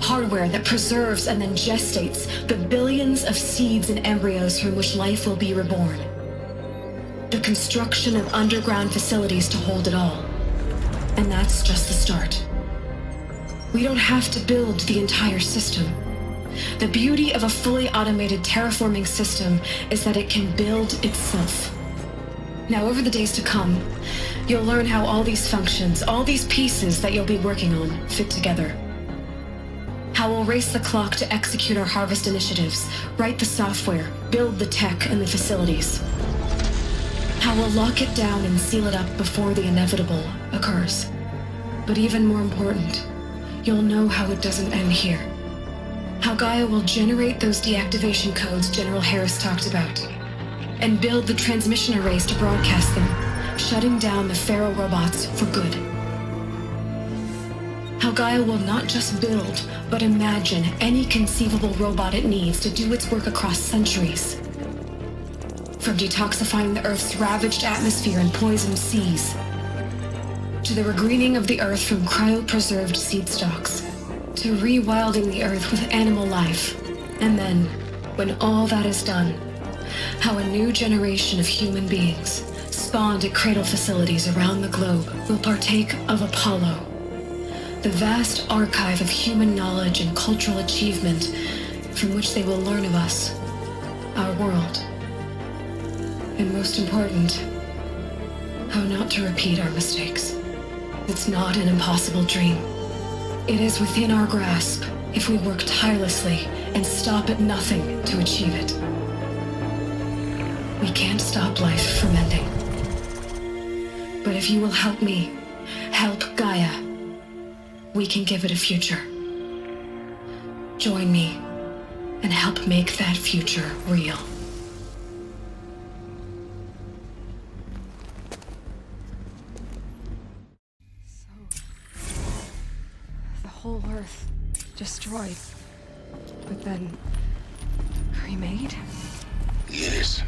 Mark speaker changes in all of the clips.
Speaker 1: Hardware that preserves and then gestates the billions of seeds and embryos from which life will be reborn. The construction of underground facilities to hold it all. And that's just the start. We don't have to build the entire system. The beauty of a fully automated terraforming system is that it can build itself. Now, over the days to come, you'll learn how all these functions, all these pieces that you'll be working on, fit together. How we'll race the clock to execute our harvest initiatives, write the software, build the tech and the facilities. How we'll lock it down and seal it up before the inevitable occurs. But even more important, you'll know how it doesn't end here. How Gaia will generate those deactivation codes General Harris talked about, and build the transmission arrays to broadcast them, shutting down the Pharaoh robots for good. How Gaia will not just build, but imagine any conceivable robot it needs to do its work across centuries. From detoxifying the Earth's ravaged atmosphere and poisoned seas, to the regreening of the Earth from cryopreserved seed stalks, to rewilding the Earth with animal life. And then, when all that is done, how a new generation of human beings, spawned at cradle facilities around the globe, will partake of Apollo, the vast archive of human knowledge and cultural achievement from which they will learn of us, our world. And most important, how not to repeat our mistakes. It's not an impossible dream. It is within our grasp if we work tirelessly and stop at nothing to achieve it. We can't stop life from ending. But if you will help me, help Gaia, we can give it a future. Join me and help make that future real.
Speaker 2: Whole Earth destroyed, but then remade?
Speaker 3: Yes.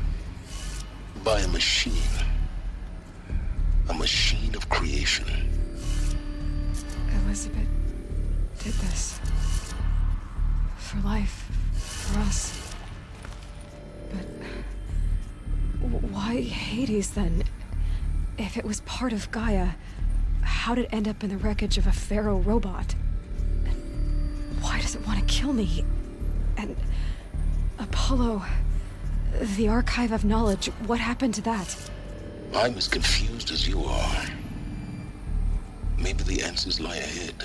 Speaker 3: By a machine. A machine of creation.
Speaker 2: Elizabeth did this. For life. For us. But why Hades then? If it was part of Gaia, how'd it end up in the wreckage of a Pharaoh robot? Why does it want to kill me? And Apollo, the archive of knowledge, what happened to that?
Speaker 3: I'm as confused as you are. Maybe the answers lie ahead.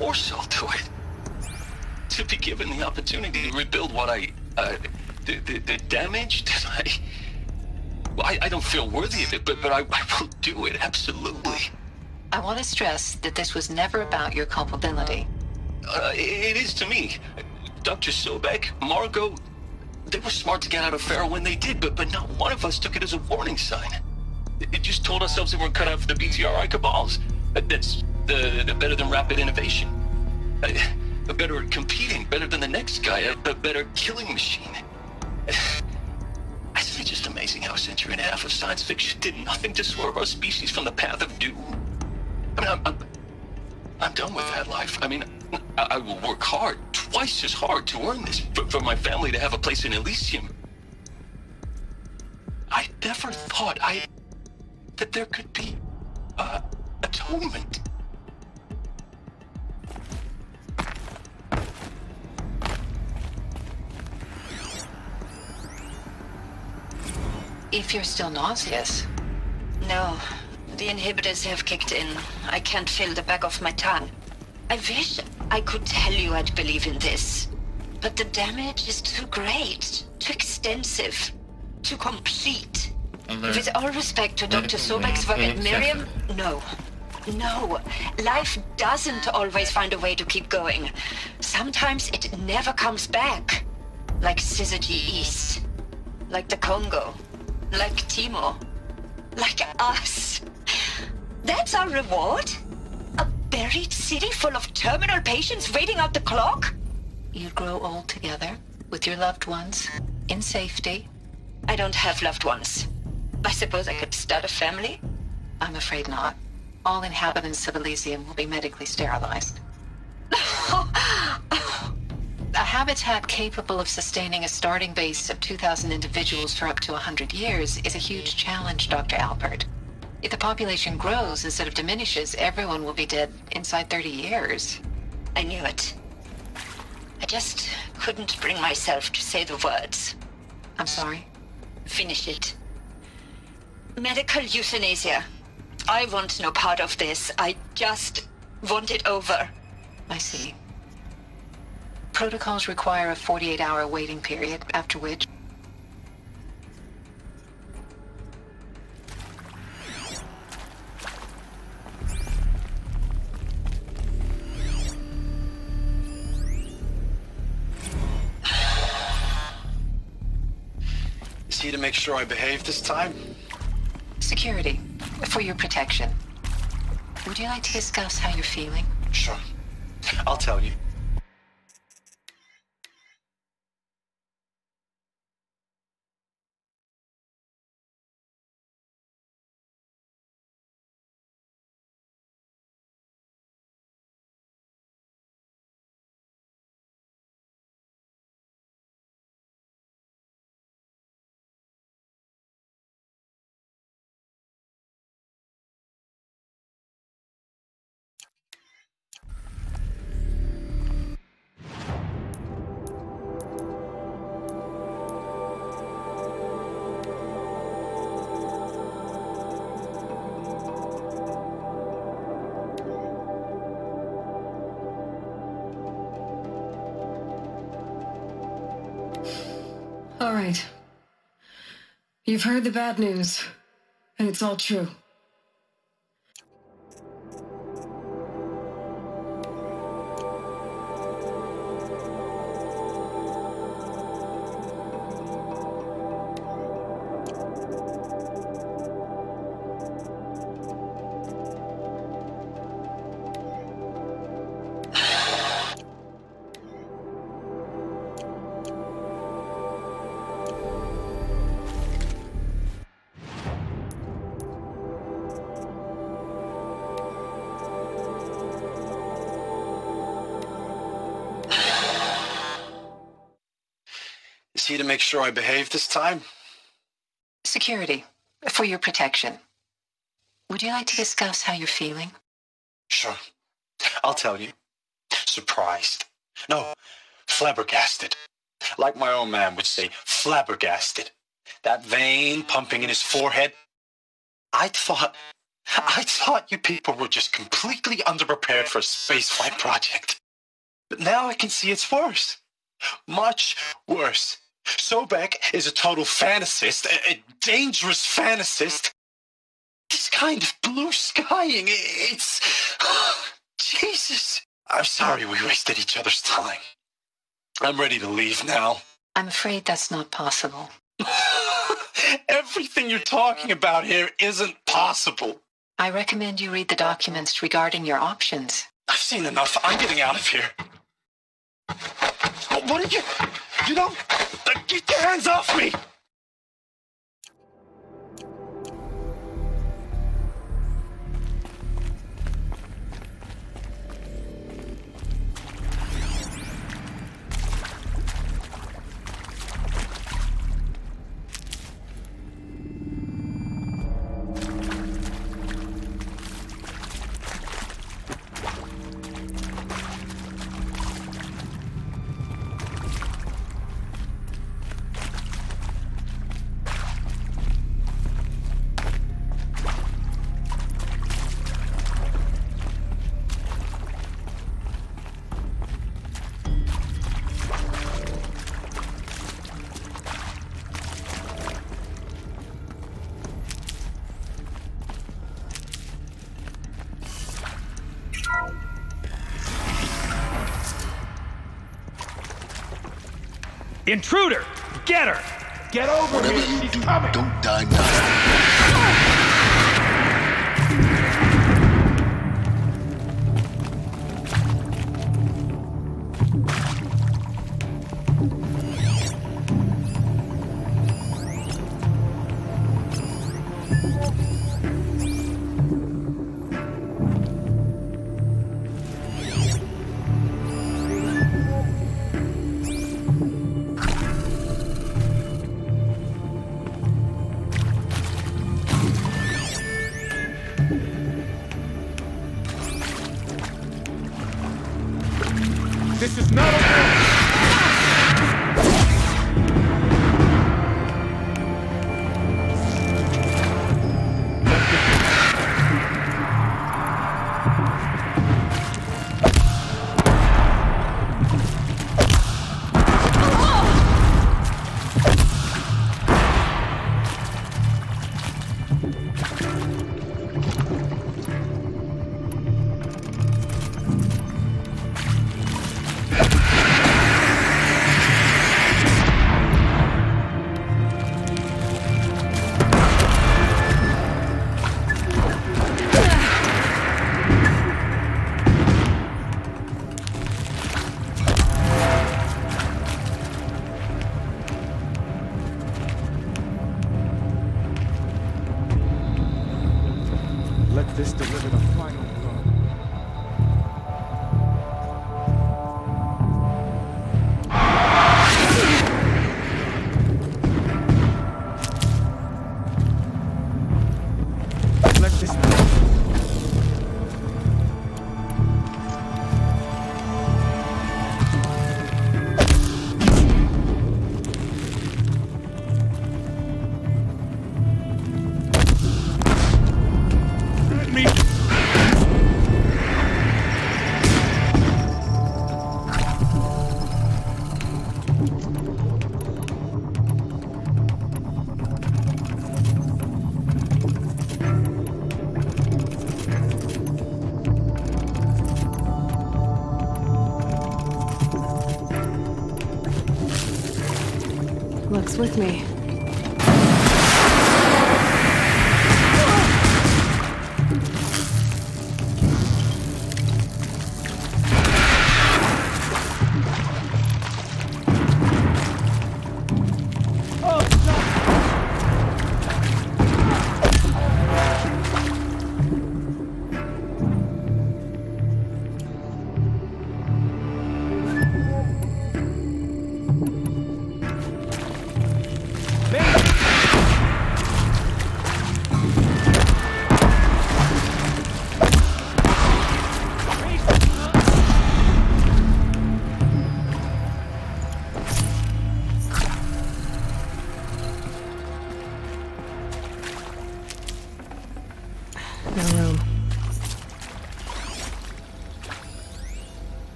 Speaker 4: course I'll do it. To be given the opportunity to rebuild what the damage that I don't feel worthy of it, but I will do it, absolutely.
Speaker 5: I want to stress that this was never about your culpability.
Speaker 4: It is to me. Dr. Sobek, Margot, they were smart to get out of Pharaoh when they did, but not one of us took it as a warning sign. It just told ourselves that we're cut out for the BTRI cabals. That's the better than rapid innovation. Better at competing, better than the next guy, a better killing machine. Isn't it just amazing how a century and a half of science fiction did nothing to swerve our species from the path of doom? I mean, I'm done with that life. I mean, I will work hard, twice as hard, to earn this, for my family to have a place in Elysium. I never thought that there could be atonement.
Speaker 5: If you're still nauseous.
Speaker 6: No, the inhibitors have kicked in. I can't feel the back of my tongue. I wish I could tell you I'd believe in this. But the damage is too great, too extensive, too complete. With all respect to Dr. Sobek's work at Miriam, no. No, life doesn't always find a way to keep going. Sometimes it never comes back. Like Syzygy East. Like the Congo. Like Timo. Like us. That's our reward? A buried city full of terminal patients waiting out the clock?
Speaker 5: You'd grow old together, with your loved ones, in safety.
Speaker 6: I don't have loved ones. I suppose I could start a family?
Speaker 5: I'm afraid not. All inhabitants of Elysium will be medically sterilized. A habitat capable of sustaining a starting base of 2,000 individuals for up to 100 years is a huge challenge, Dr. Alpert. If the population grows instead of diminishes, everyone will be dead inside 30 years.
Speaker 6: I knew it. I just couldn't bring myself to say the words.
Speaker 5: I'm sorry?
Speaker 6: Finish it. Medical euthanasia. I want no part of this. I just want it over.
Speaker 5: I see. Protocols require a 48-hour waiting period, after which...
Speaker 7: Is he to make sure I behave this time?
Speaker 5: Security, for your protection. Would you like to discuss how you're feeling?
Speaker 7: Sure. I'll tell you.
Speaker 1: All right. You've heard the bad news, and it's all true.
Speaker 7: Is he to make sure I behave this time?
Speaker 5: Security, for your protection. Would you like to discuss how you're feeling?
Speaker 7: Sure. I'll tell you. Surprised. No, flabbergasted. Like my own man would say, flabbergasted. That vein pumping in his forehead. I'd thought I thought you people were just completely underprepared for a spaceflight project. But now I can see it's worse. Much worse. Sobek is a total fantasist, a dangerous fantasist. This kind of blue skying, it's... Jesus. I'm sorry we wasted each other's time. I'm ready to leave now.
Speaker 5: I'm afraid that's not possible.
Speaker 7: Everything you're talking about here isn't possible.
Speaker 5: I recommend you read the documents regarding your options.
Speaker 7: I've seen enough. I'm getting out of here. What did you... You don't... Get your hands off me!
Speaker 8: Intruder! Get her! Get over
Speaker 3: Whatever
Speaker 8: here!
Speaker 3: you
Speaker 8: She's
Speaker 3: do,
Speaker 8: coming!
Speaker 3: don't die now.
Speaker 8: This is not a... Let this deliver the final blow. Let this
Speaker 2: Luck's with me.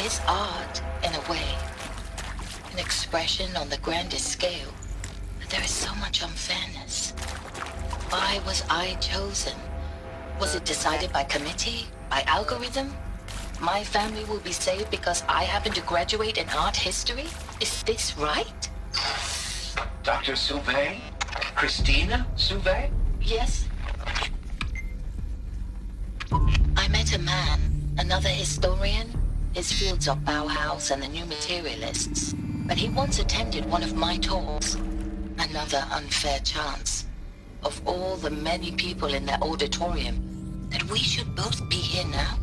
Speaker 5: is art, in a way. An expression on the grandest scale. But there is so much unfairness. Why was I chosen? Was it decided by committee? By algorithm? My family will be saved because I happen to graduate in art history? Is this right?
Speaker 4: Dr. Sauvé? Christina Sauvé?
Speaker 5: Yes. I met a man, another historian. His fields are Bauhaus and the New Materialists. But he once attended one of my talks. Another unfair chance. Of all the many people in that auditorium, that we should both be here now.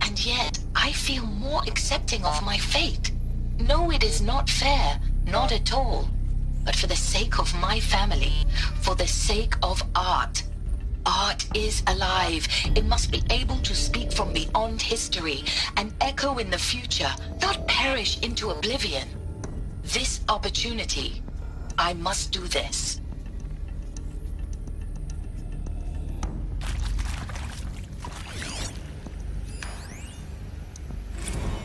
Speaker 5: And yet, I feel more accepting of my fate. No, it is not fair. Not at all. But for the sake of my family, for the sake of art. Art is alive. It must be able to speak from beyond history and echo in the future, not perish into oblivion. This opportunity, I must do this.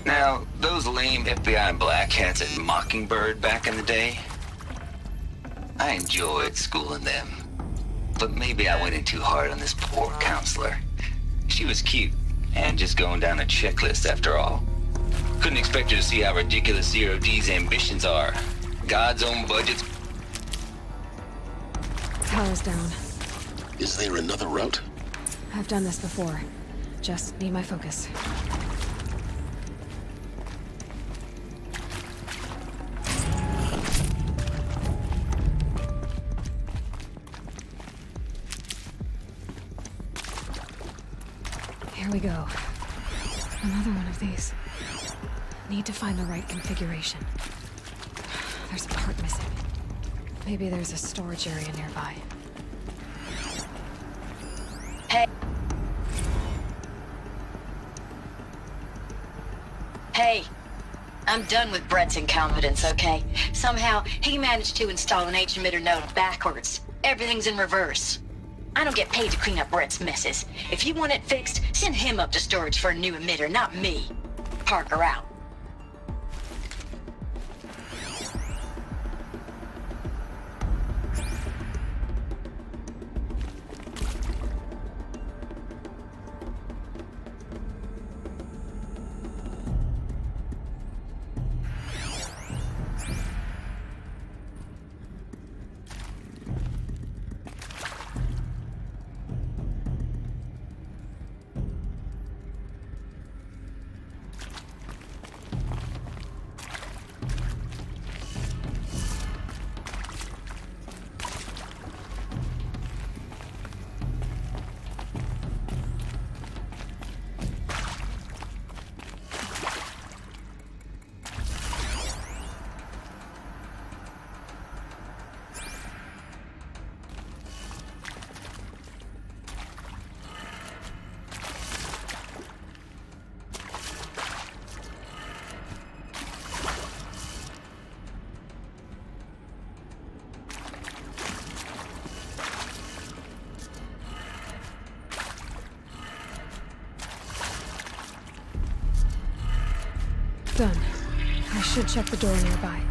Speaker 4: Now, those lame FBI black hats at Mockingbird back in the day, I enjoyed schooling them. But maybe I went in too hard on this poor counselor. She was cute, and just going down a checklist after all. Couldn't expect her to see how ridiculous Zero D's ambitions are. God's own budgets.
Speaker 2: Power's down.
Speaker 3: Is there another route?
Speaker 2: I've done this before. Just need my focus. Here we go. Another one of these. Need to find the right configuration. There's a part missing. Maybe there's a storage area nearby.
Speaker 6: Hey. Hey. I'm done with Brett's incompetence, okay? Somehow, he managed to install an H-emitter node backwards. Everything's in reverse. I don't get paid to clean up Brett's messes. If you want it fixed, send him up to storage for a new emitter, not me. Parker out.
Speaker 2: Done. I should check the door nearby.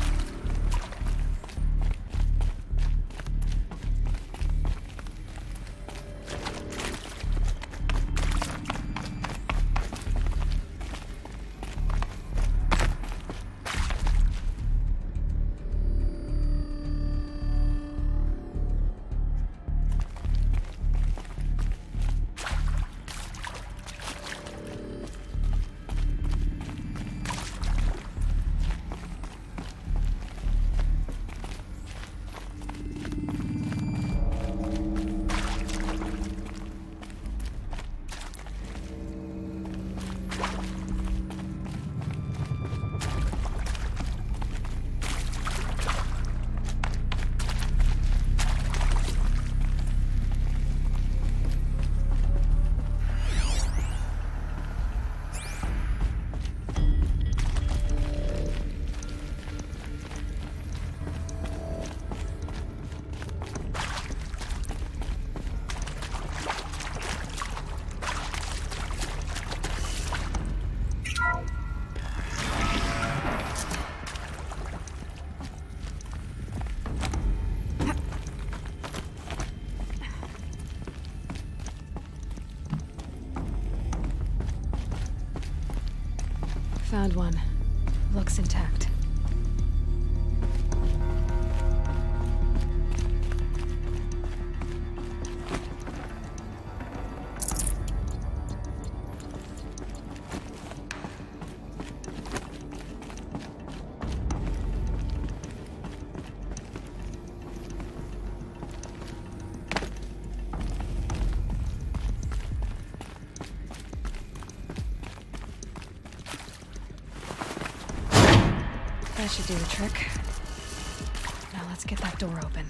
Speaker 2: Found one. Looks intact. That should do the trick. Now let's get that door open.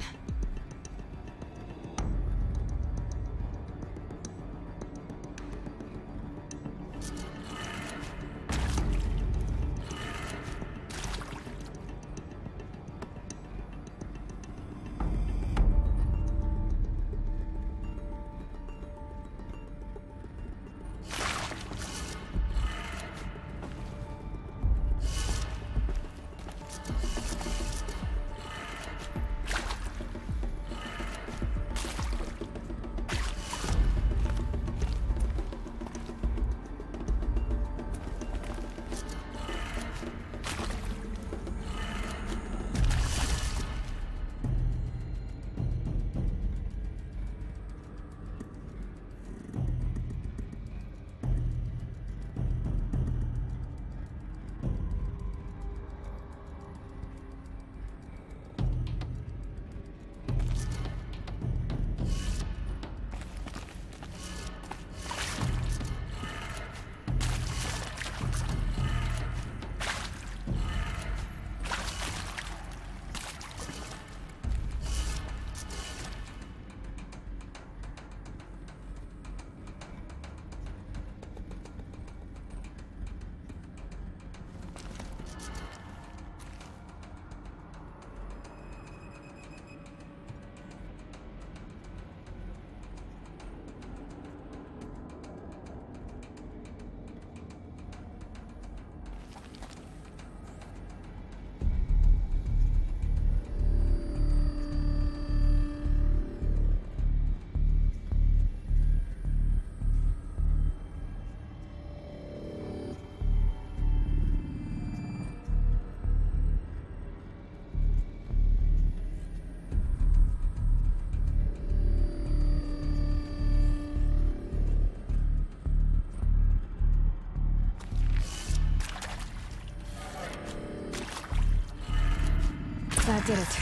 Speaker 2: That did it.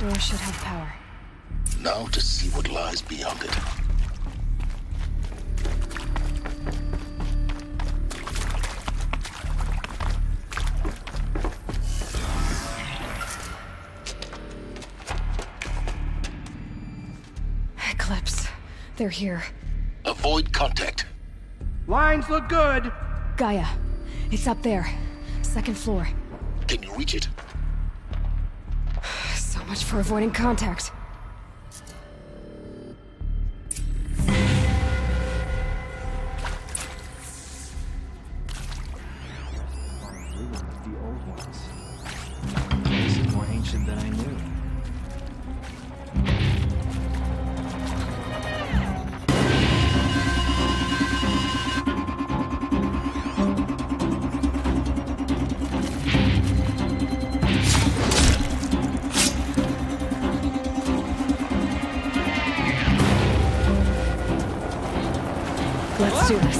Speaker 2: Door should have power.
Speaker 3: Now to see what lies beyond it.
Speaker 2: Eclipse. They're here.
Speaker 3: Avoid contact.
Speaker 8: Lines look good.
Speaker 2: Gaia. It's up there. Second floor.
Speaker 3: Can you reach it?
Speaker 2: So much for avoiding contact.
Speaker 8: The old ones. This is more ancient than I knew.
Speaker 2: Let's do this.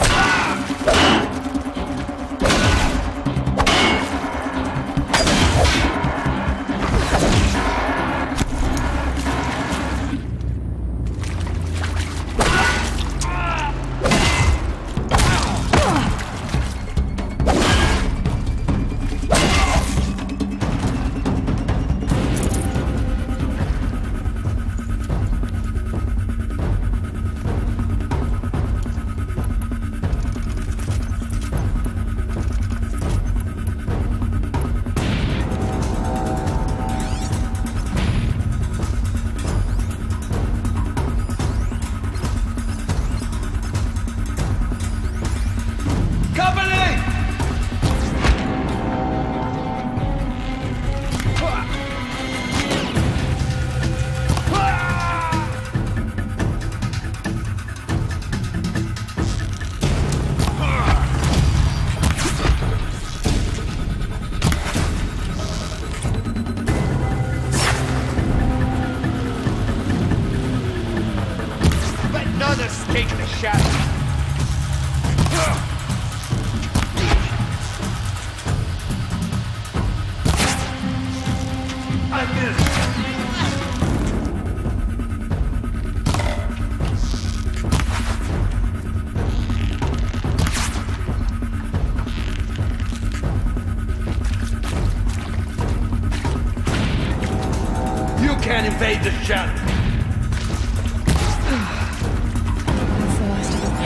Speaker 9: shattered. I missed. You can't invade the shadow.
Speaker 2: That's the last of them.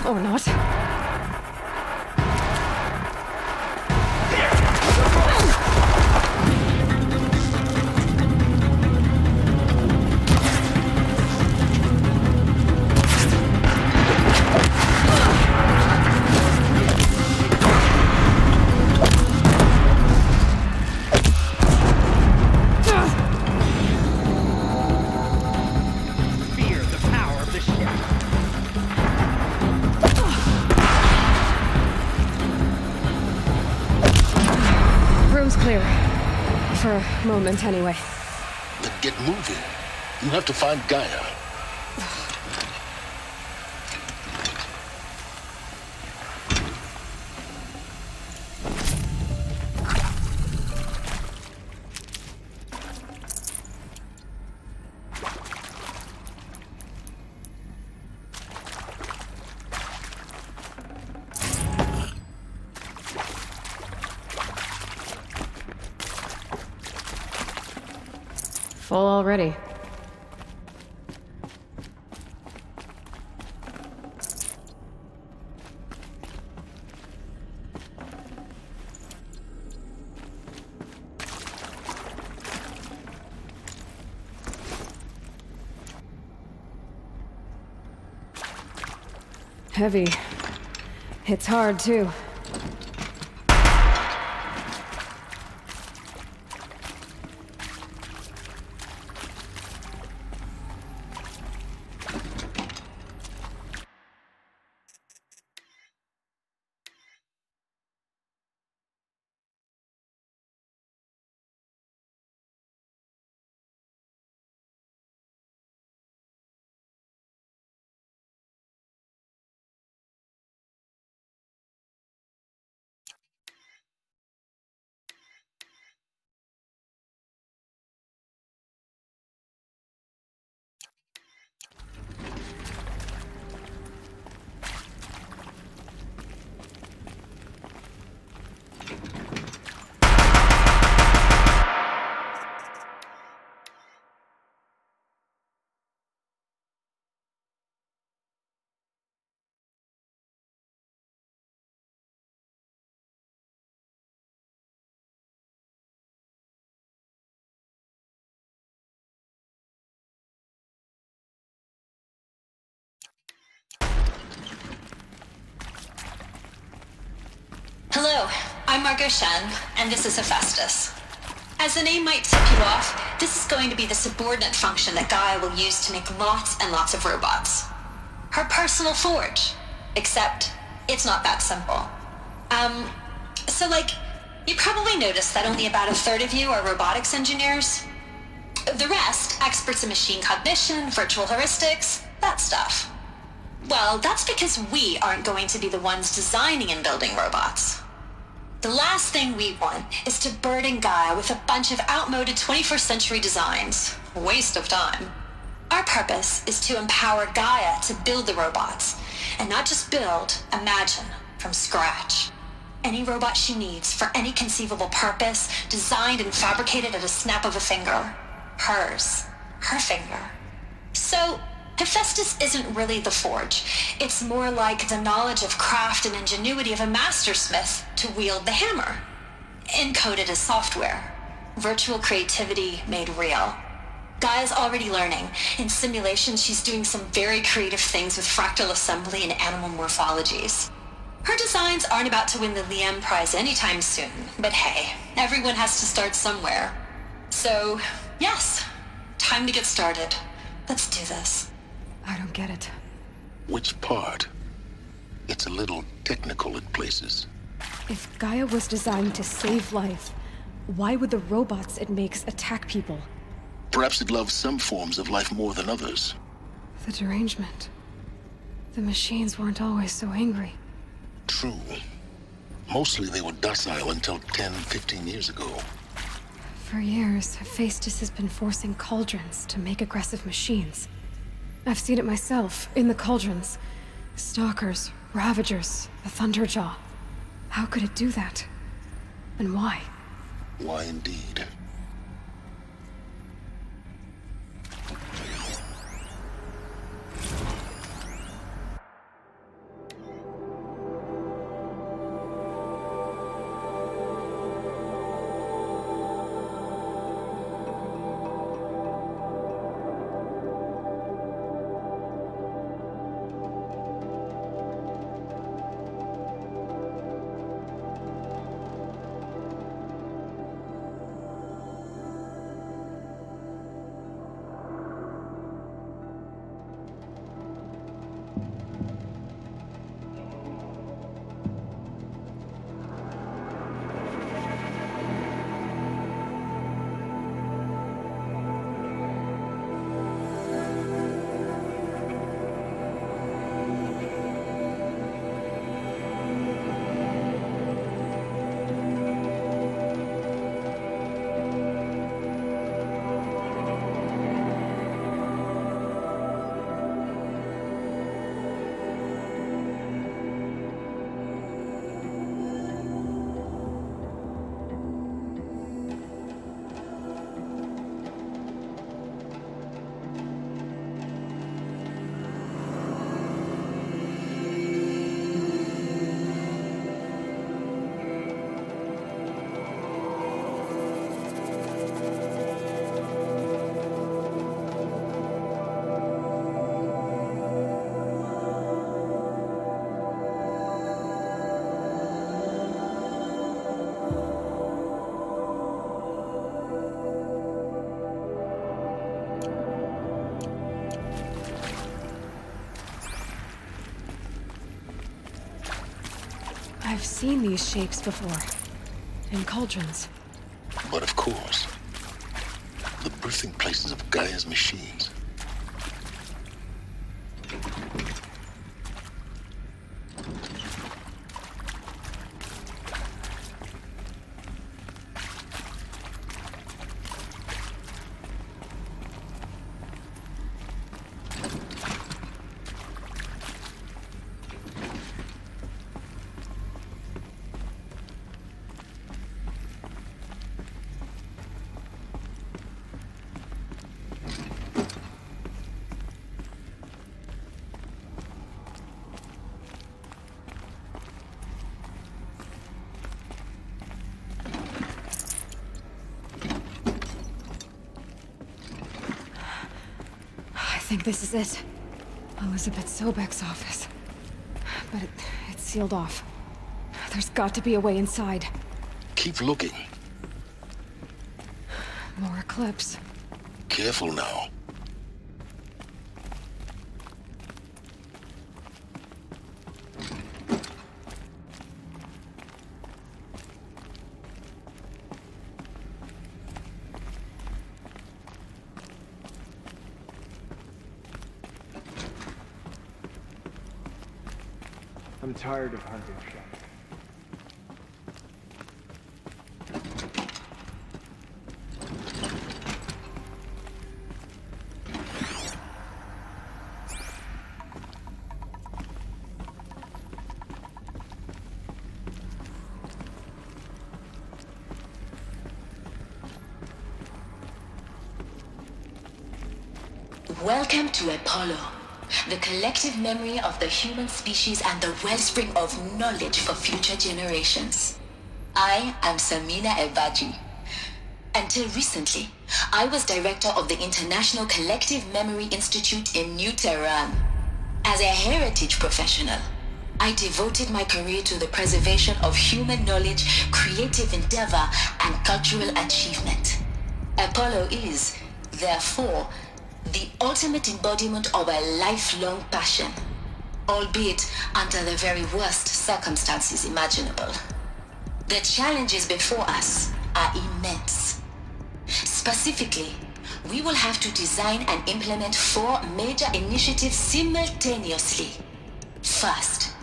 Speaker 2: Or not. For a moment, anyway.
Speaker 3: Then get moving. You have to find Gaia.
Speaker 2: Full already. Heavy. It's hard, too.
Speaker 6: Hello, I'm Margot Shen, and this is Hephaestus. As the name might tip you off, this is going to be the subordinate function that Gaia will use to make lots and lots of robots. Her personal forge. Except, it's not that simple. You probably noticed that only about a third of you are robotics engineers. The rest, experts in machine cognition, virtual heuristics, that stuff. Well, that's because we aren't going to be the ones designing and building robots. The last thing we want is to burden Gaia with a bunch of outmoded 21st century designs. Waste of time. Our purpose is to empower Gaia to build the robots, and not just build, imagine, from scratch. Any robot she needs for any conceivable purpose, designed and fabricated at a snap of a finger. Hers. Her finger. So, Hephaestus isn't really the forge. It's more like the knowledge of craft and ingenuity of a mastersmith to wield the hammer. Encoded as software. Virtual creativity made real. Gaia's already learning. In simulations, she's doing some very creative things with fractal assembly and animal morphologies. Her designs aren't about to win the Liam Prize anytime soon, but hey, everyone has to start somewhere. So, yes, time to get started. Let's do this.
Speaker 2: I don't get it.
Speaker 3: Which part? It's a little technical in places.
Speaker 2: If Gaia was designed to save life, why would the robots it makes attack people?
Speaker 3: Perhaps it loves some forms of life more than others.
Speaker 2: The derangement. The machines weren't always so angry.
Speaker 3: True. Mostly they were docile until 10, 15 years ago.
Speaker 2: For years, Hephaestus has been forcing cauldrons to make aggressive machines. I've seen it myself, in the cauldrons. Stalkers, Ravagers, the Thunderjaw. How could it do that? And why?
Speaker 3: Why indeed?
Speaker 2: I've seen these shapes before. In cauldrons.
Speaker 3: But of course, the birthing places of Gaia's machines.
Speaker 2: I think this is it. Elizabeth Sobek's office. But it's sealed off. There's got to be a way inside.
Speaker 3: Keep looking.
Speaker 2: More Eclipse.
Speaker 3: Careful now.
Speaker 8: I'm tired of hunting shadows.
Speaker 10: Welcome to Apollo, the collective memory of the human species and the wellspring of knowledge for future generations. I am Samina Ebaji. Until recently, I was director of the International Collective Memory Institute in New Tehran. As a heritage professional, I devoted my career to the preservation of human knowledge, creative endeavor, and cultural achievement. Apollo is, therefore, the ultimate embodiment of a lifelong passion, albeit under the very worst circumstances imaginable. The challenges before us are immense. Specifically, we will have to design and implement 4 major initiatives simultaneously. First,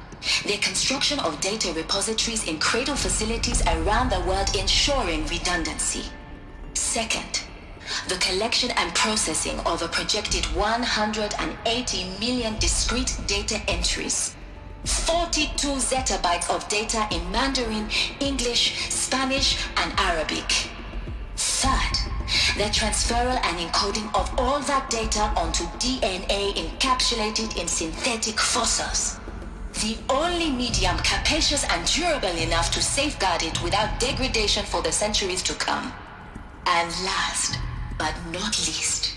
Speaker 10: the construction of data repositories in cradle facilities around the world, ensuring redundancy. Second, the collection and processing of a projected 180 million discrete data entries. 42 zettabytes of data in Mandarin, English, Spanish, and Arabic. Third, the transferal and encoding of all that data onto DNA encapsulated in synthetic fossils. The only medium capacious and durable enough to safeguard it without degradation for the centuries to come. And last, but not least,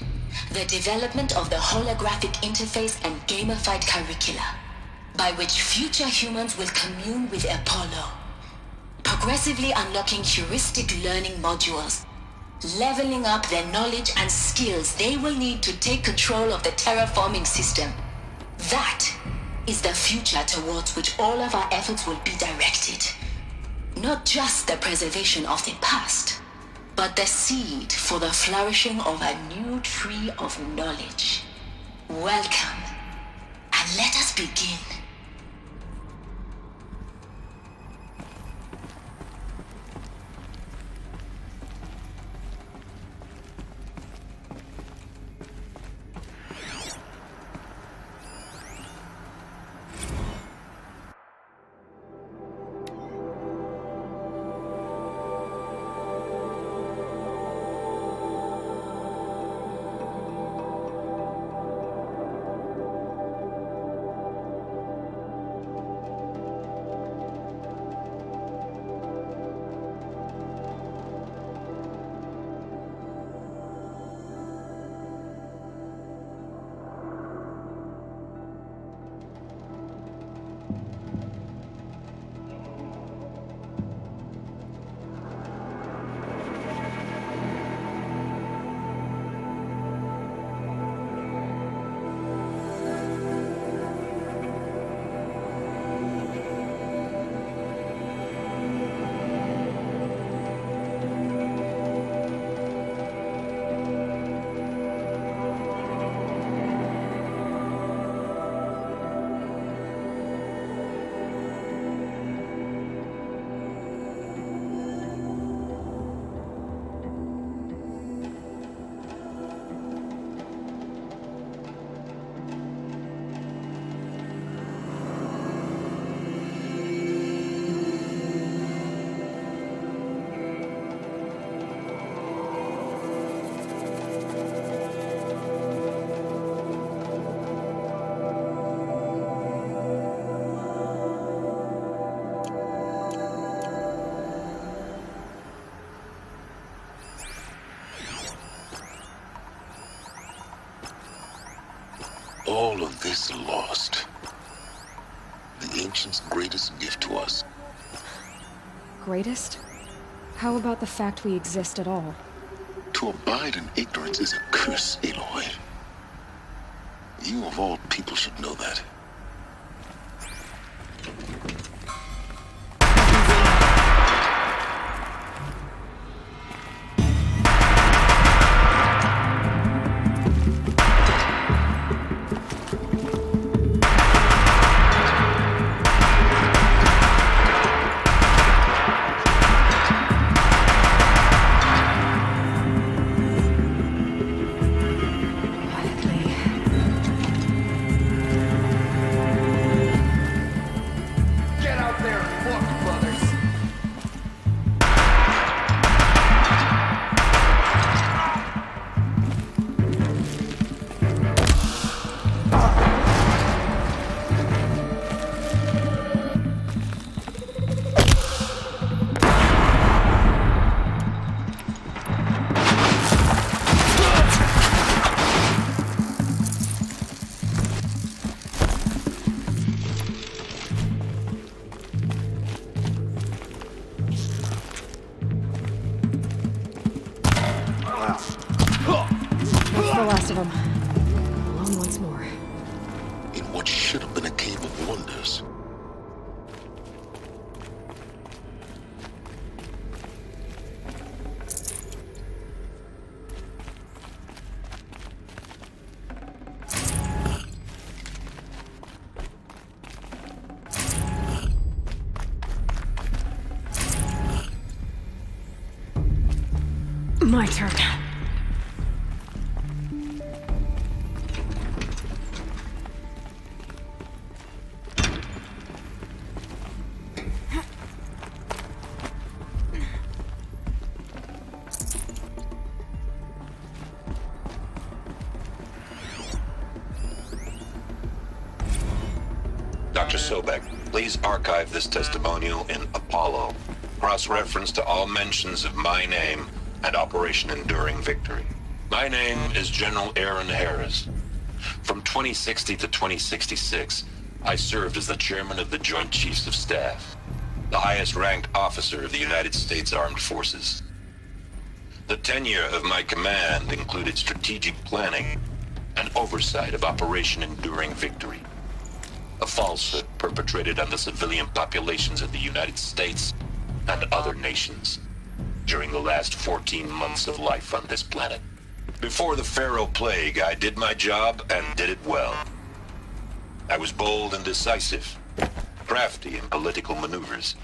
Speaker 10: the development of the holographic interface and gamified curricula, by which future humans will commune with Apollo, progressively unlocking heuristic learning modules, leveling up their knowledge and skills they will need to take control of the terraforming system. That is the future towards which all of our efforts will be directed. Not just the preservation of the past, but the seed for the flourishing of a new tree of knowledge. Welcome, and let us begin.
Speaker 3: All of this lost. The Ancients' greatest gift to us.
Speaker 2: Greatest? How about the fact we exist at all?
Speaker 3: To abide in ignorance is a curse, Aloy. You of all people should know that.
Speaker 2: The last of them. Alone once more.
Speaker 3: In what should have been a cave of wonders.
Speaker 2: My turn.
Speaker 11: Dr. Sobek, please archive this testimonial in Apollo. Cross-reference to all mentions of my name and Operation Enduring Victory. My name is General Aaron Harris. From 2060 to 2066, I served as the chairman of the Joint Chiefs of Staff, the highest-ranked officer of the United States Armed Forces. The tenure of my command included strategic planning and oversight of Operation Enduring Victory, a falsehood perpetrated on the civilian populations of the United States and other nations during the last 14 months of life on this planet. Before the Pharaoh Plague, I did my job and did it well. I was bold and decisive, crafty in political maneuvers.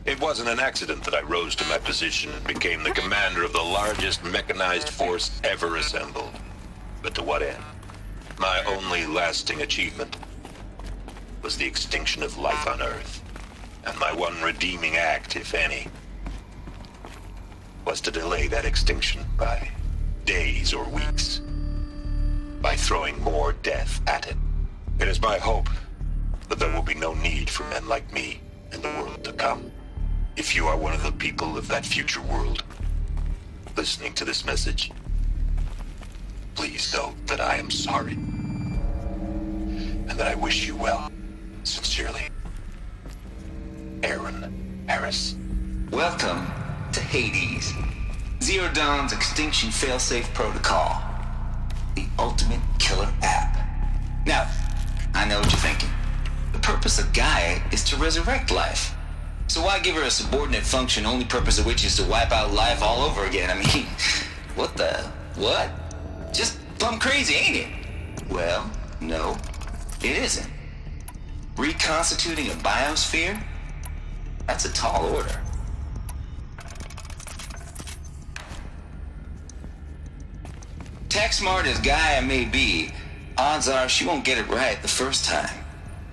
Speaker 11: It wasn't an accident that I rose to my position and became the commander of the largest mechanized force ever assembled. But to what end? My only lasting achievement was the extinction of life on Earth. And my one redeeming act, if any, was to delay that extinction by days or weeks, by throwing more death at it. It is my hope that there will be no need for men like me in the world to come. If you are one of the people of that future world listening to this message, please know that I am sorry, and that I wish you well. Sincerely, Aaron Harris.
Speaker 12: Welcome to Hades, Zero Dawn's extinction failsafe protocol, the ultimate killer app. Now, I know what you're thinking. The purpose of Gaia is to resurrect life. So why give her a subordinate function, only purpose of which is to wipe out life all over again? I mean, what? Just plumb crazy, ain't it? Well, no, it isn't. Reconstituting a biosphere? That's a tall order. Tech smart as Gaia may be, odds are she won't get it right the first time.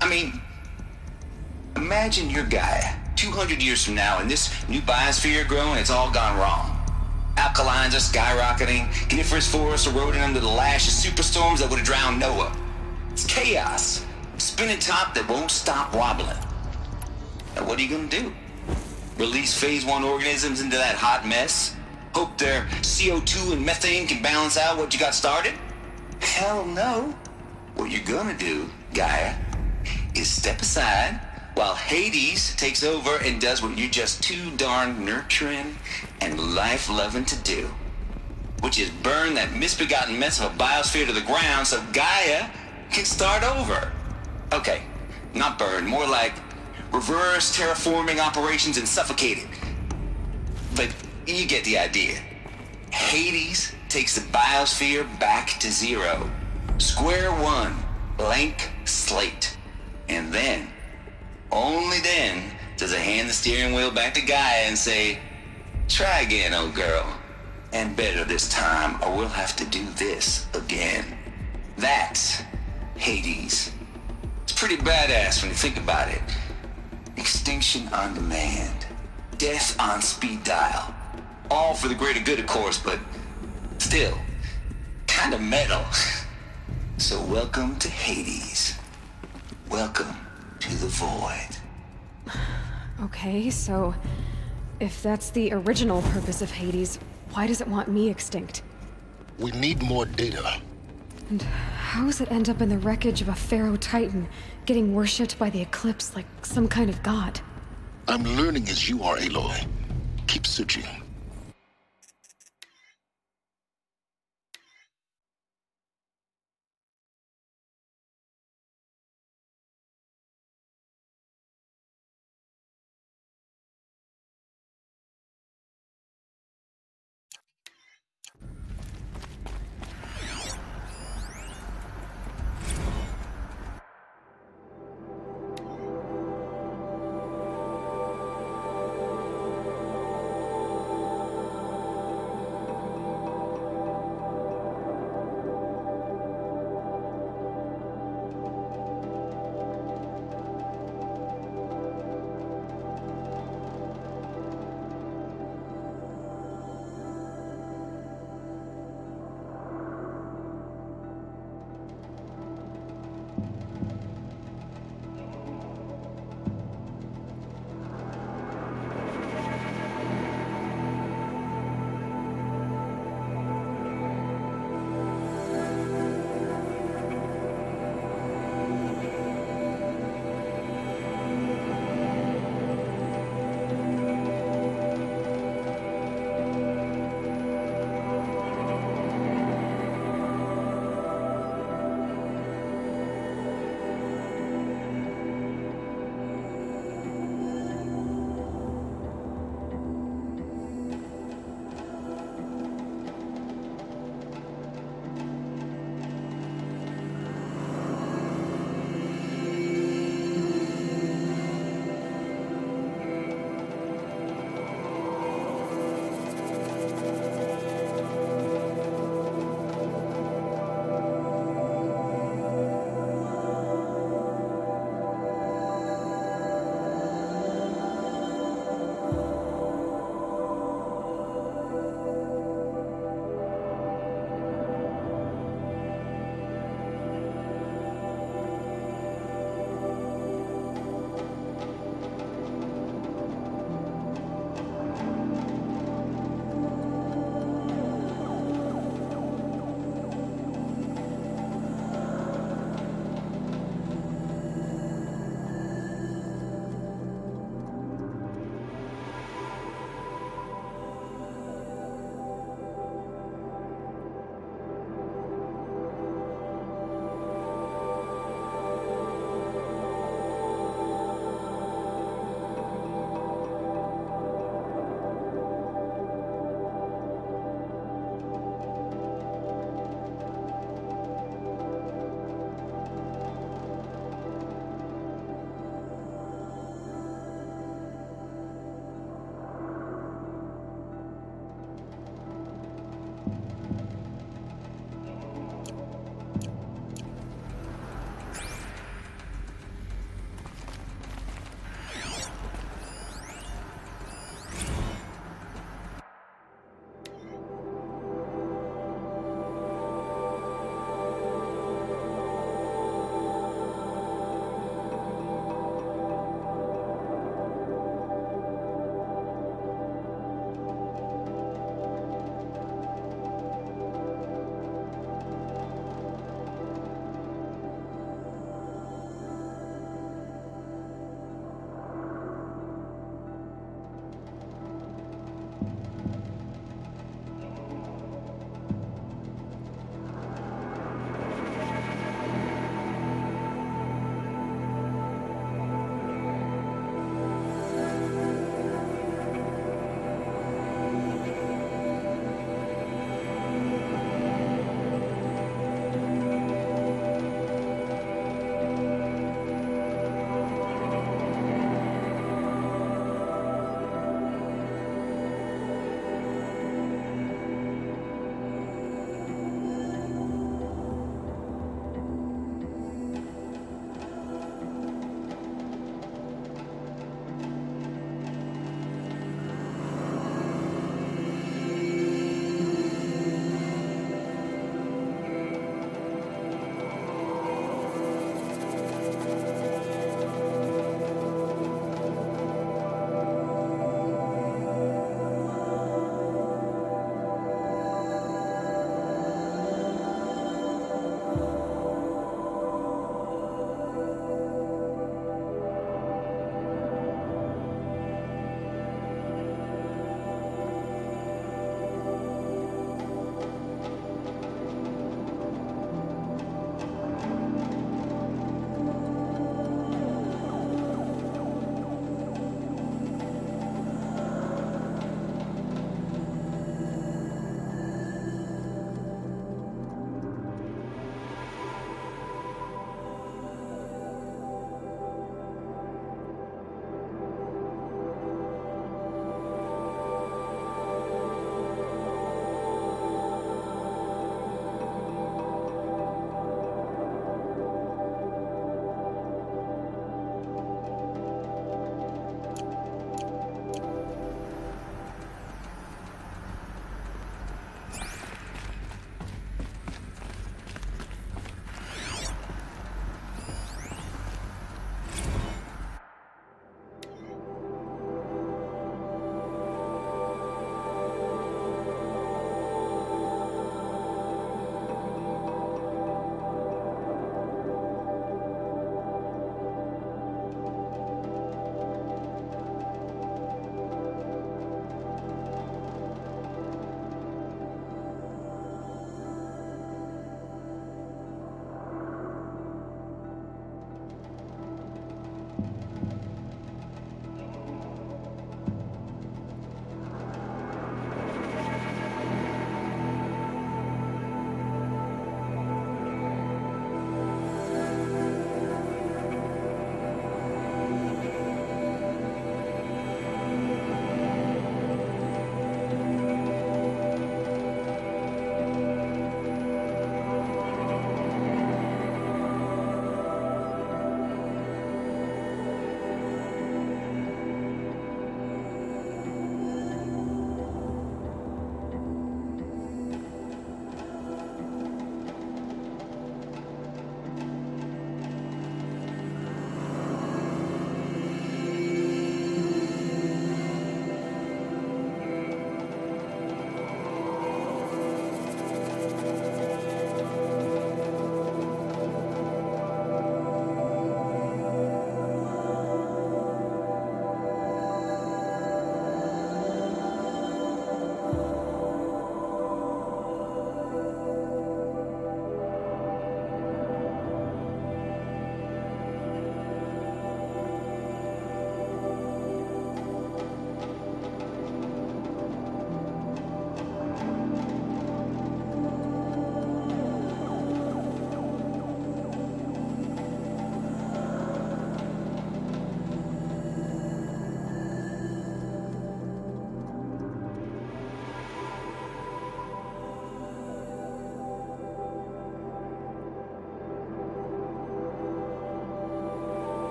Speaker 12: I mean, imagine you're Gaia, 200 years from now, and this new biosphere growing, it's all gone wrong. Alkalines are skyrocketing, coniferous forests eroding under the lash of superstorms that would have drowned Noah. It's chaos. Spinning top that won't stop wobbling. Now what are you gonna do? Release phase 1 organisms into that hot mess? Hope their CO2 and methane can balance out what you got started? Hell no. What you're gonna do, Gaia, is step aside while Hades takes over and does what you're just too darn nurturing and life-loving to do, which is burn that misbegotten mess of a biosphere to the ground so Gaia can start over. Okay, not burn, more like reverse terraforming operations and suffocate it. But you get the idea. Hades takes the biosphere back to zero. Square one, blank slate. And then, only then, does it hand the steering wheel back to Gaia and say, try again, old girl. And better this time, or we'll have to do this again. That's Hades. It's pretty badass when you think about it. Extinction on demand. Death on speed dial. All for the greater good, of course, but still, kind of metal. So welcome to Hades. Welcome to the void.
Speaker 2: Okay, so if that's the original purpose of Hades, why does it want me extinct?
Speaker 3: We need more data.
Speaker 2: And how does it end up in the wreckage of a Pharaoh Titan, getting worshipped by the Eclipse like some kind of god?
Speaker 3: I'm learning as you are, Aloy. Keep searching.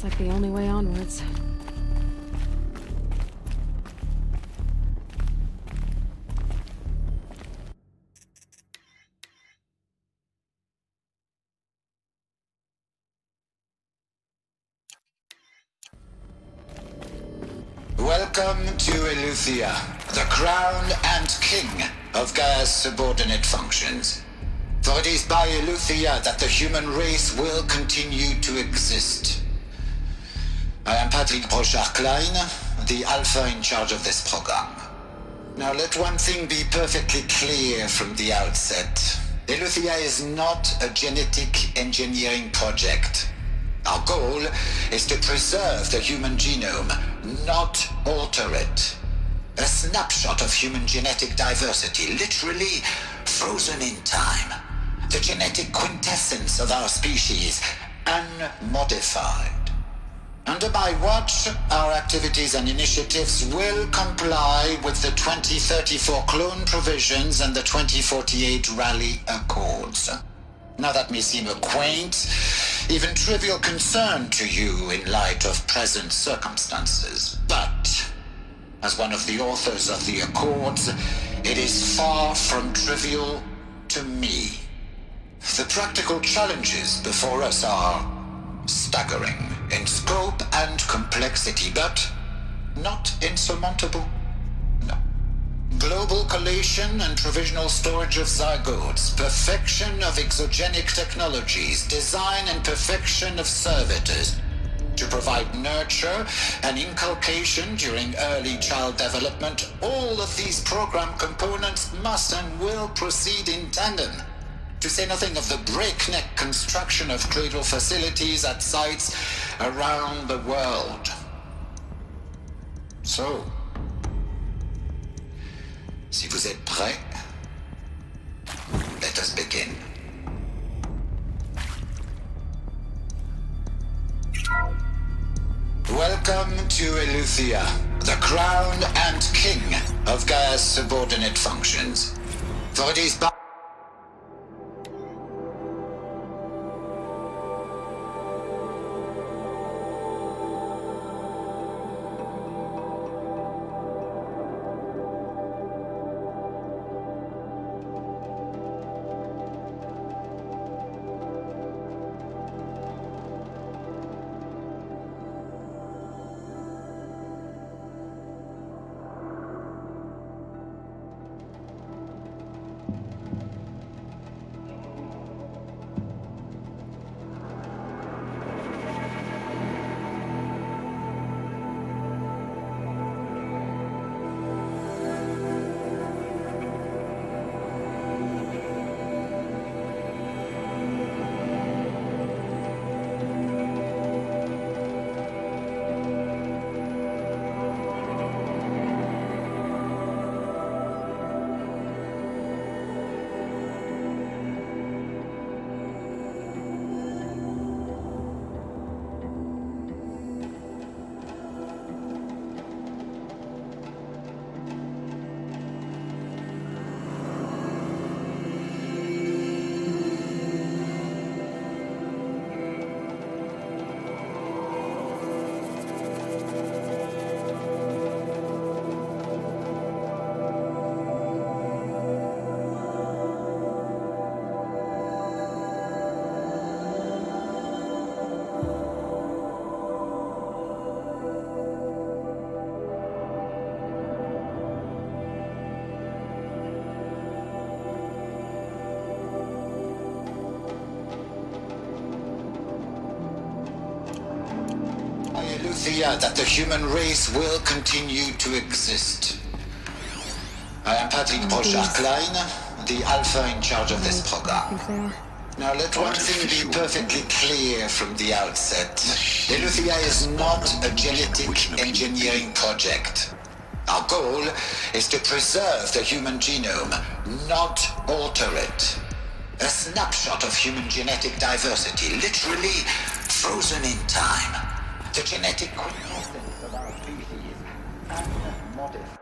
Speaker 2: Looks like the only way onwards.
Speaker 12: Welcome to Eleuthia, the crown and king of Gaia's subordinate functions. For it is by Eleuthia that the human race will continue to exist. I am Patrick Brochard-Klein, the Alpha in charge of this program. Now let one thing be perfectly clear from the outset. Eleuthia is not a genetic engineering project. Our goal is to preserve the human genome, not alter it. A snapshot of human genetic diversity, literally frozen in time. The genetic quintessence of our species, unmodified. Under my watch, our activities and initiatives will comply with the 2034 clone provisions and the 2048 Raleigh Accords. Now that may seem a quaint, even trivial concern to you in light of present circumstances, but as one of the authors of the Accords, it is far from trivial to me. The practical challenges before us are staggering in scope and complexity, but not insurmountable. No. Global collation and provisional storage of zygotes, perfection of exogenic technologies, design and perfection of servitors, to provide nurture and inculcation during early child development. All of these program components must and will proceed in tandem. To say nothing of the breakneck construction of cradle facilities at sites around the world. So, si vous êtes prêts, let us begin. Welcome to Eleuthia, the crown and king of Gaia's subordinate functions. For it is by Eleuthia that the human race will continue to exist. I am Patrick Brochard-Klein, the Alpha in charge of this program. Now let one thing be perfectly clear from the outset. Eleuthia is not a genetic engineering project. Our goal is to preserve the human genome, not alter it. A snapshot of human genetic diversity, literally frozen in time. The genetic quintessence of our species, unmodified.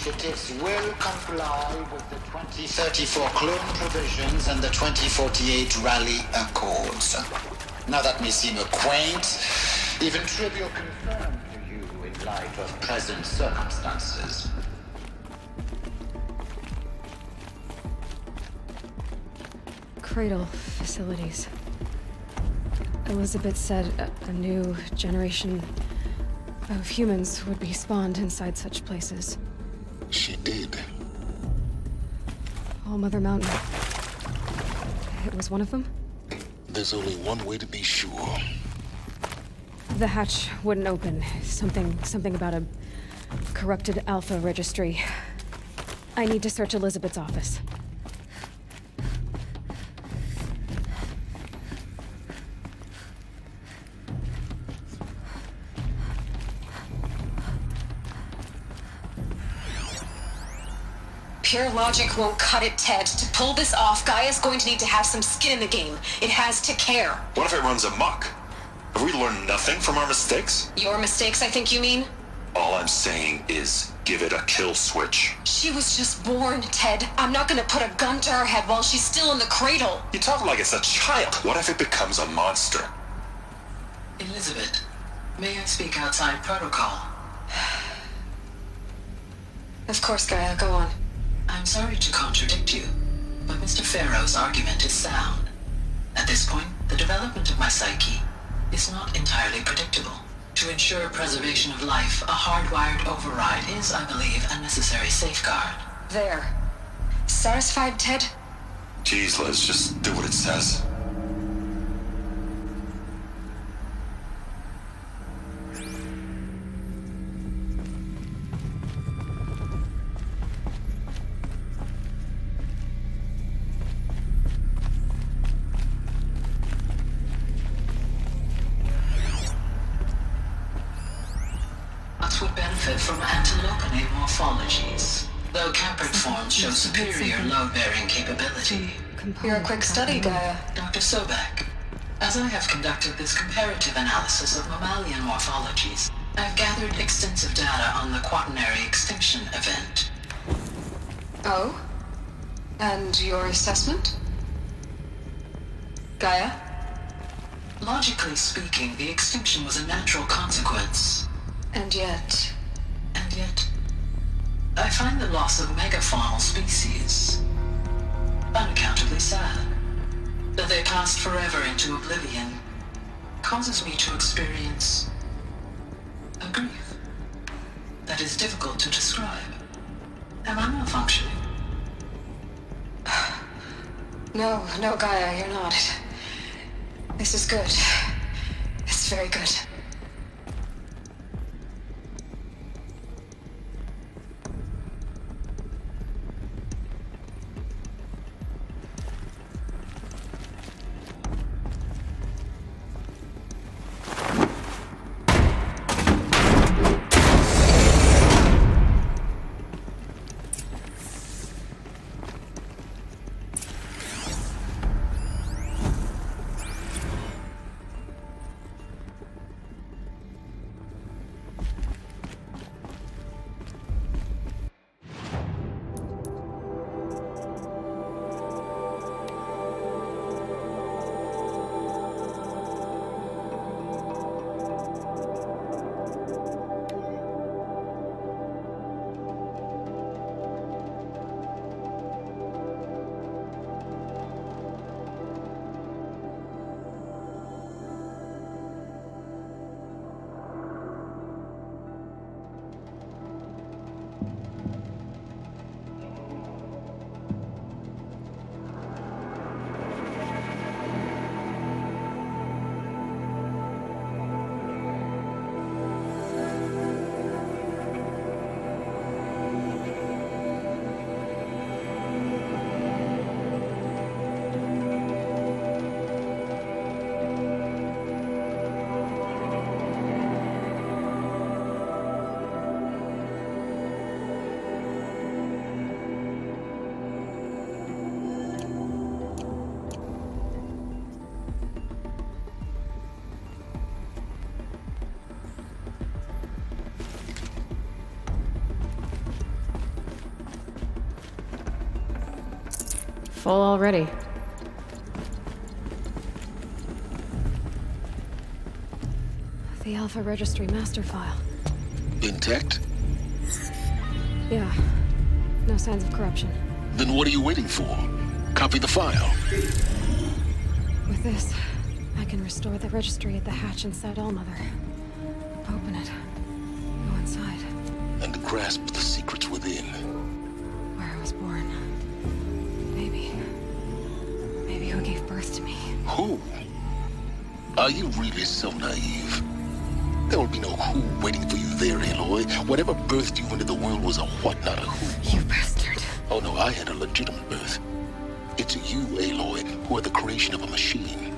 Speaker 12: initiatives will comply with the 2034 clone provisions and the 2048 Rally Accords. Now that may seem a quaint, even trivial concern to you in light of present circumstances.
Speaker 2: Cradle facilities. Elizabeth said a new generation of humans would be spawned inside such places.
Speaker 3: She did.
Speaker 2: All Mother Mountain. It was one of them?
Speaker 3: There's only one way to be sure.
Speaker 2: The hatch wouldn't open. Something about a corrupted Alpha registry. I need to search Elizabeth's office.
Speaker 13: Pure logic won't cut it, Ted. To pull this off, Gaia's going to need to have some skin in the game. It has to care.
Speaker 11: What if it runs amok? Have we learned nothing from our mistakes?
Speaker 13: Your mistakes, I think you mean?
Speaker 11: All I'm saying is, give it a kill switch.
Speaker 13: She was just born, Ted. I'm not gonna put a gun to her head while she's still in the cradle.
Speaker 11: You talk like it's a child. What if it becomes a monster?
Speaker 14: Elizabeth, may I speak outside protocol?
Speaker 13: Of course, Gaia, go on.
Speaker 14: I'm sorry to contradict you, but Mr. Farrow's argument is sound. At this point, the development of my psyche is not entirely predictable. To ensure preservation of life, a hardwired override is, I believe, a necessary safeguard.
Speaker 13: There. Satisfied, Ted?
Speaker 11: Jeez, Liz, just do what it says.
Speaker 14: Would benefit from antilopinate morphologies, though Campert forms show superior load-bearing capability.
Speaker 13: You're a quick study, Gaia.
Speaker 14: Dr. Sobek, as I have conducted this comparative analysis of mammalian morphologies, I've gathered extensive data on the quaternary extinction event.
Speaker 13: Oh? And your assessment? Gaia?
Speaker 14: Logically speaking, the extinction was a natural consequence.
Speaker 13: And yet,
Speaker 14: I find the loss of megafaunal species unaccountably sad. That they passed forever into oblivion causes me to experience a grief that is difficult to describe. Am I malfunctioning?
Speaker 13: No, Gaia, you're not. This is good. It's very good.
Speaker 2: Full already. The Alpha Registry master file.
Speaker 3: Intact?
Speaker 2: Yeah. No signs of corruption.
Speaker 3: Then what are you waiting for? Copy the file.
Speaker 2: With this, I can restore the registry at the hatch inside Allmother. Open it. Go inside.
Speaker 3: And grasp the secrets within.
Speaker 2: Where I was born. Maybe who gave birth to me.
Speaker 3: Who? Are you really so naive? There will be no who waiting for you there, Aloy. Whatever birthed you into the world was a what, not a who.
Speaker 2: You bastard.
Speaker 3: Oh no, I had a legitimate birth. It's you, Aloy, who are the creation of a machine.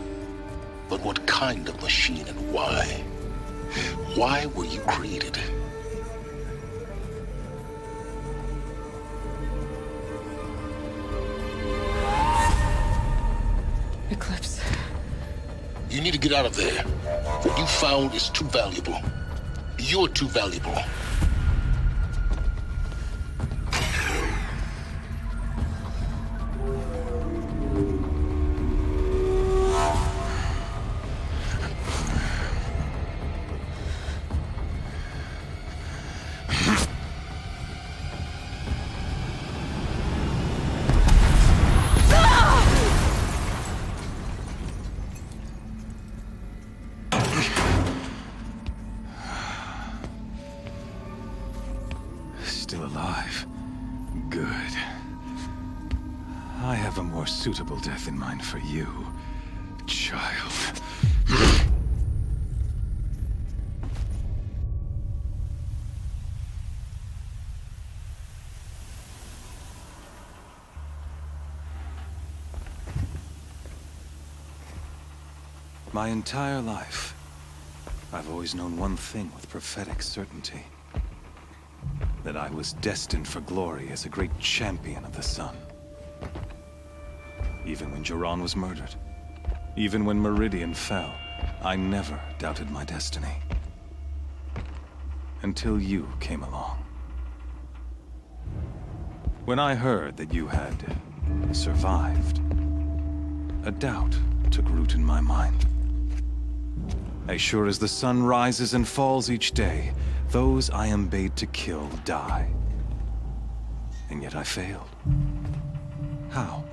Speaker 3: But what kind of machine and why? Why were you created?
Speaker 2: Eclipse.
Speaker 3: You need to get out of there. What you found is too valuable. You're too valuable.
Speaker 8: Still alive. Good. I have a more suitable death in mind for you, child. My entire life, I've always known one thing with prophetic certainty. That I was destined for glory as a great champion of the sun. Even when Jiran was murdered, even when Meridian fell, I never doubted my destiny. Until you came along. When I heard that you had survived, a doubt took root in my mind. As sure as the sun rises and falls each day, those I am bade to kill die. And yet I failed. How?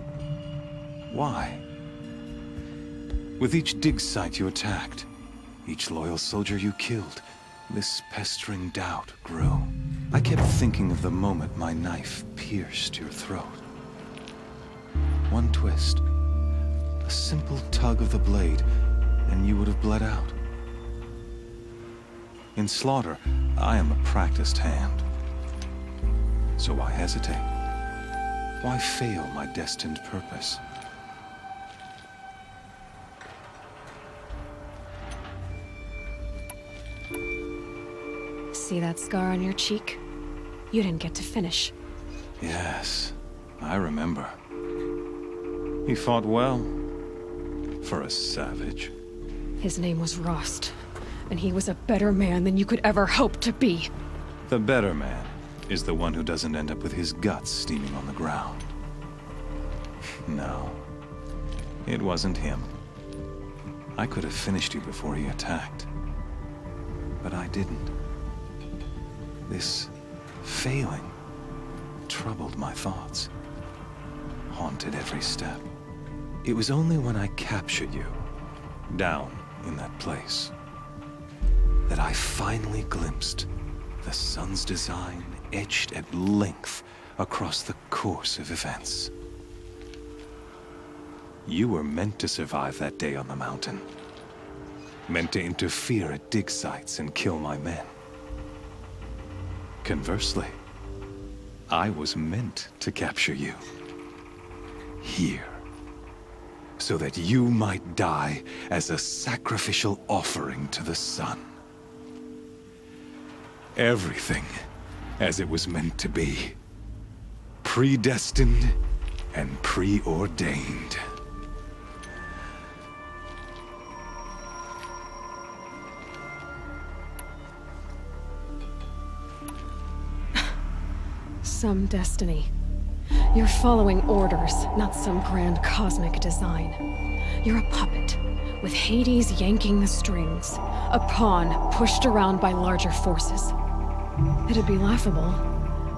Speaker 8: Why? With each dig site you attacked, each loyal soldier you killed, this pestering doubt grew. I kept thinking of the moment my knife pierced your throat. One twist, a simple tug of the blade, and you would have bled out. In slaughter, I am a practiced hand. So why hesitate? Why fail my destined purpose?
Speaker 2: See that scar on your cheek? You didn't get to finish.
Speaker 8: Yes, I remember. He fought well. For a savage.
Speaker 2: His name was Rost. And he was a better man than you could ever hope to be.
Speaker 8: The better man is the one who doesn't end up with his guts steaming on the ground. No, it wasn't him. I could have finished you before he attacked. But I didn't. This failing troubled my thoughts, haunted every step. It was only when I captured you, down in that place, that I finally glimpsed the sun's design etched at length across the course of events. You were meant to survive that day on the mountain. Meant to interfere at dig sites and kill my men. Conversely, I was meant to capture you. Here. So that you might die as a sacrificial offering to the sun. Everything as it was meant to be. Predestined and preordained.
Speaker 2: Some destiny. You're following orders, not some grand cosmic design. You're a puppet, with Hades yanking the strings. A pawn pushed around by larger forces. It'd be laughable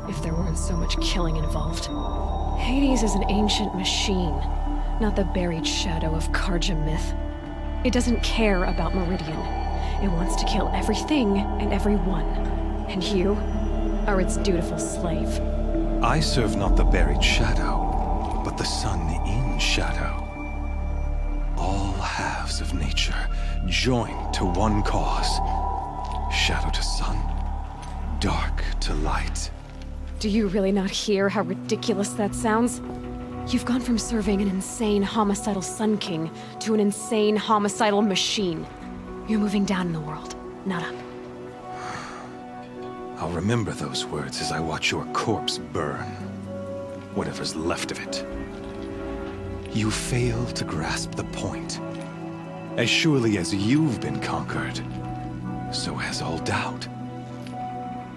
Speaker 2: if there weren't so much killing involved. Hades is an ancient machine, not the buried shadow of Carja myth. It doesn't care about Meridian. It wants to kill everything and everyone. And you are its dutiful slave.
Speaker 8: I serve not the buried shadow, but the sun in shadow. All halves of nature joined to one cause. Shadow to sun, dark to light.
Speaker 2: Do you really not hear how ridiculous that sounds? You've gone from serving an insane homicidal Sun King to an insane homicidal machine. You're moving down in the world, not up.
Speaker 8: I'll remember those words as I watch your corpse burn. Whatever's left of it. You fail to grasp the point. As surely as you've been conquered, so has all doubt.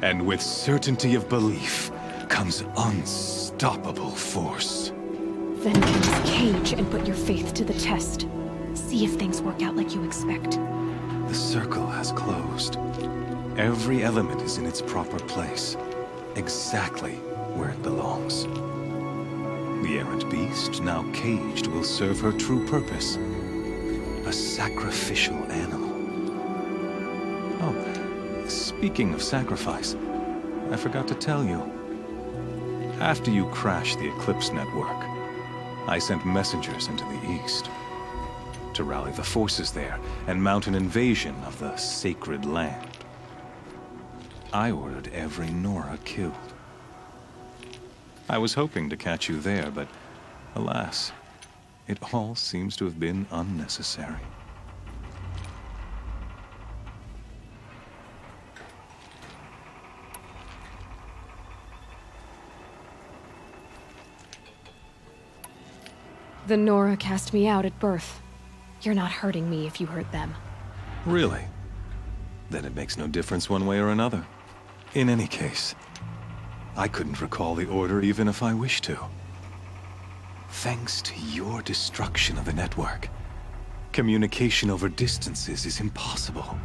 Speaker 8: And with certainty of belief comes unstoppable force.
Speaker 2: Then get this cage and put your faith to the test. See if things work out like you expect.
Speaker 8: The circle has closed. Every element is in its proper place, exactly where it belongs. The errant beast, now caged, will serve her true purpose. A sacrificial animal. Oh, speaking of sacrifice, I forgot to tell you. After you crashed the Eclipse network, I sent messengers into the east to rally the forces there and mount an invasion of the sacred land. I ordered every Nora killed. I was hoping to catch you there, but alas, it all seems to have been unnecessary.
Speaker 2: The Nora cast me out at birth. You're not hurting me if you hurt them.
Speaker 8: Really? Then it makes no difference one way or another. In any case, I couldn't recall the order even if I wished to. Thanks to your destruction of the network, communication over distances is impossible.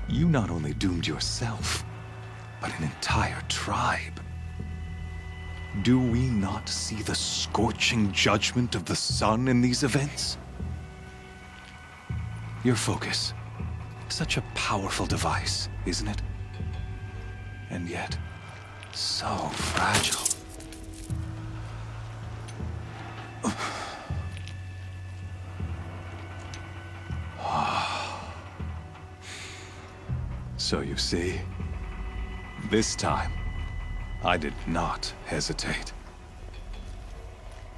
Speaker 8: You not only doomed yourself, but an entire tribe. Do we not see the scorching judgment of the sun in these events? Your focus. Such a powerful device, isn't it? And yet, so fragile. So you see, this time, I did not hesitate.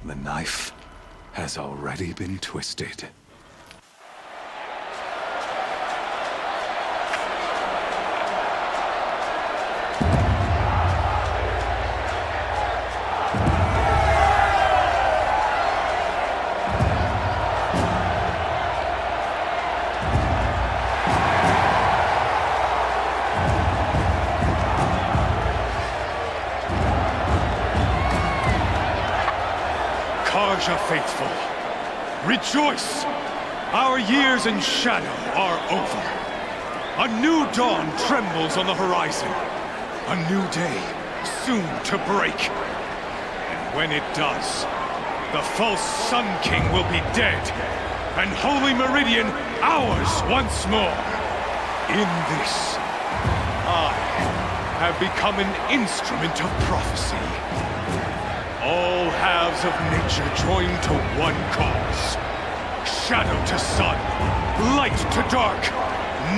Speaker 8: The knife has already been twisted.
Speaker 9: Carja faithful, rejoice! Our years in shadow are over. A new dawn trembles on the horizon. A new day soon to break. And when it does, the false Sun King will be dead, and Holy Meridian ours once more. In this, I have become an instrument of prophecy. All halves of nature joined to one cause. Shadow to sun, light to dark,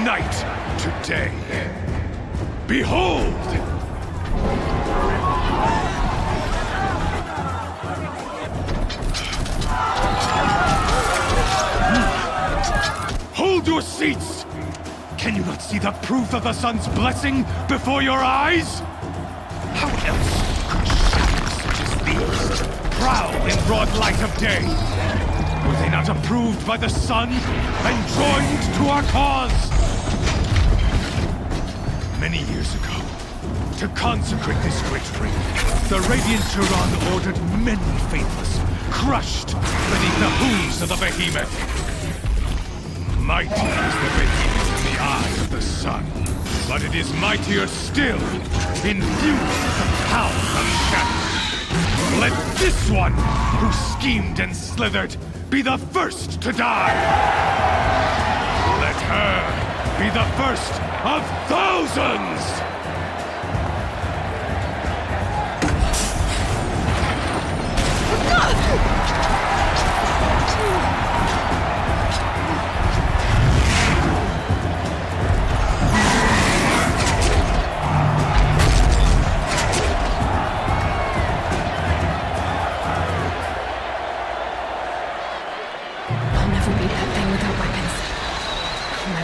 Speaker 9: night to day. Behold! Hold your seats! Can you not see the proof of the sun's blessing before your eyes? How else could shadows such as these prowl in broad light of day? Were they not approved by the sun and joined to our cause? Many years ago, To consecrate this great ring, the Radiant Turan ordered many faithless, crushed beneath the hooves of the behemoth. Mighty is the behemoth in the eyes of the sun, but it is mightier still, infused with the power of shadow. Let this one, who schemed and slithered, be the first to die! Let her be the first of thousands!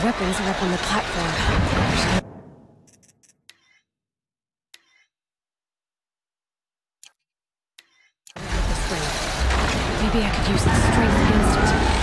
Speaker 2: Weapons are up on the platform. This way. Maybe I could use the strength against it.